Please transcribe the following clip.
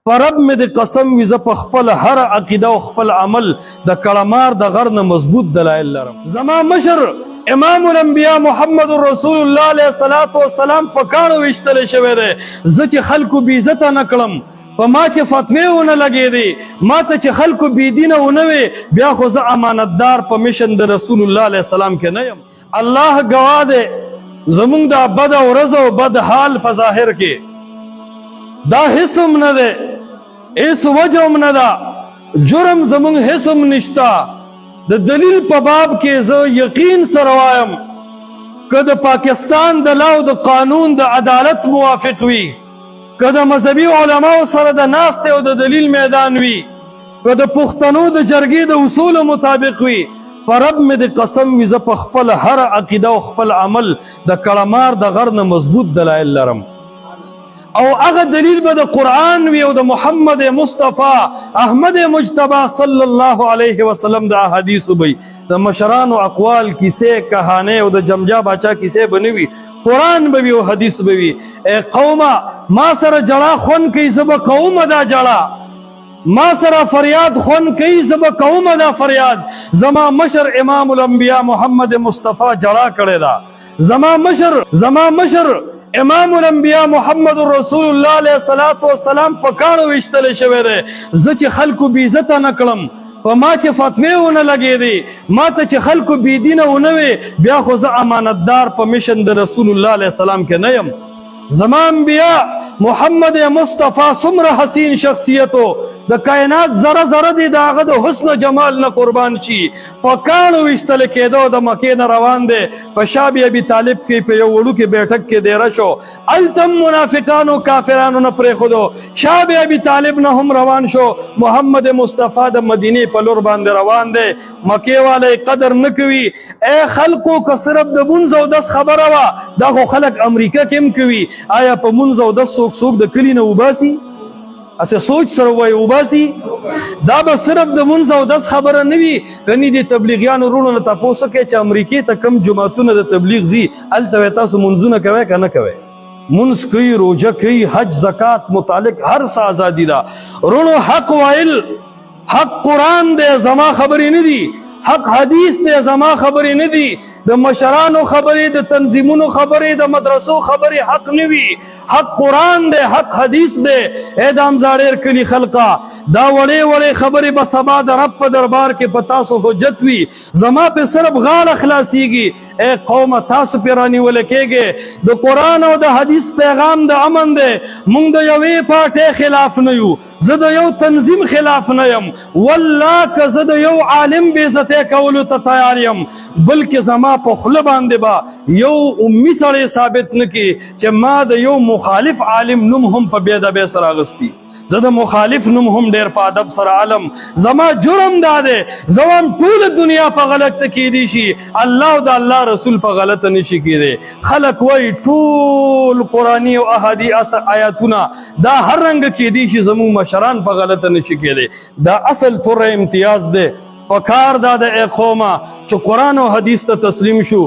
پرب مې د قسم وي زه په خپل هر عقیده او خپل عمل د کړمار د غر نه مضبوط دلایل لرم. زما مشر امام الانبیاء محمد رسول الله علیه الصلاة والسلام په کاڼو ویشتلی شوی دی. زه چې خلکو بې عزته نه کړم، په ما چې فتوی ونه لګېدې، ما ته چې خلکو بې دینه ونه وي، بیا خو زه امانتدار په مشن د رسول الله علیه السلام کې نه یم. الله ګواه دی زمونږ دا بده ورځ او بد حال په ظاهر کې دا هیڅ هم نه دی، هیڅ وجه هم نه ده، جرم زمونږ هیڅ هم نشته. د دلیل په باب کې زه یقین سره وایم که د پاکستان د لا او د قانون د عدالت موافق وي، که د مذهبي علماو سره د ناستې او د دلیل میدان وي، که د پښتنو د جرګې د اصولو مطابق وي، په رب مې د قسم وي زه په خپل هر عقیده او خپل عمل د کړمار د غر نه مضبوط دلایل لرم. او هغه دلیل به د قرآن وي او د محمد مصطفی احمد مجتبی صلی الله علیه وسلم د احادیثو به د مشرانو اقوال کیسې کهانې او د جمجا باچا کیسې به نه وي، قرآن به وي او حدیث به وي. ای قومه ما سره جړه خون کوي زه به کومه دا جړه، ما سره فریاد خون کوي زه به کومه دا فریاد. زما مشر امام الانبیاء محمد مصطفی جړه کړې ده. زما مشر امام الانبیاء محمد رسول الله علیه الصلاة والسلام په کاڼو ویشتلی شوی دی. زه چې خلکو بې عزته نه کړم، په ما چې فتوی ونه لګېدې، ما ته چې خلکو بې دینه ونه وي، بیا خو زه امانتدار په مشن د رسول الله علیه السلام کې نه یم. زما انبیاء محمد مصطفی څومره حسین شخصیتو، د کائنات ذره ذره دی د هغه د حسن و جمال نه قربان شي، په کاڼو ویشتلی کېدو د مکې نه روان دی، په شاب ابي طالب کې په یو وړوکي بیټک کې دیره شو، هلته هم منافقانو کافرانو نه پرېښودو، شاب ابي طالب نه هم روان شو. محمد مصطفی د مدینې په لور باندې روان دی، مکې والی قدر نه کوي. ای خلکو که صرف د مونځ او دس خبره وه، دا خو خلک امریکا کې هم کوي. آیا په مونځ او دس څوک د کلي نه وباسي؟ اسه سوچ سره وای وباسي؟ دا به صرف د مونځ او دس خبره نه وي. کني د تبلیغیانو وروڼو نه تپوس وکړئ چې امریکې ته کم جوماتونه د تبلیغ ځي، هلته وایي تاسو مونځونه کوئ که نه کوئ؟ مونځ کوي، روژه کوي، حج زکات متعلق هر څه ازادي ده. وروڼو حق ویل، حق قرآن دی، زما خبرې نه دي، حق حدیث دی، زما خبرې نه دي، د مشرانو خبرې، د تنظیمونو خبرې، د مدرسو خبرې حق نه وي. حق قرآن دی، حق حدیث دی. ای د امزاړیر کلي خلقه، دا وړې وړې خبرې به سبا د رب په دربار کې په تاسو حجت وي، زما پې صرف غاړه خلاصیږي. ای قومه تاسو پې رانیولی کېږئ، د قرآن او د حدیث پیغام د امن دی. موږ د یوې پارټۍ خلاف نه یو، زه د یو تنظیم خلاف نه یم، والله که زه د یو عالم بېعزتۍ کولو ته تیار یم، بلکې زما په خوله باندې به یو امي سړی ثابت نه کړي چې ما د یو مخالف عالم نوم هم په بې ادبۍ سره اخیستی. زه د مخالف نوم هم ډېر په ادب سره علم. زما جرم دا دی زه وایم ټوله دنیا په غلطه کېدی شي، الله او د الله رسول په غلطه نشي کېدی. خلک وایي ټول قرآني او احادیث آیاتونه دا هر رنګه کېدی شي، زموږ مشران په غلطه نشي کېدی. دا اصل طور امتیاز دی. پکار دا د ای قومه چې قرآن او حدیث ته تسلیم شو.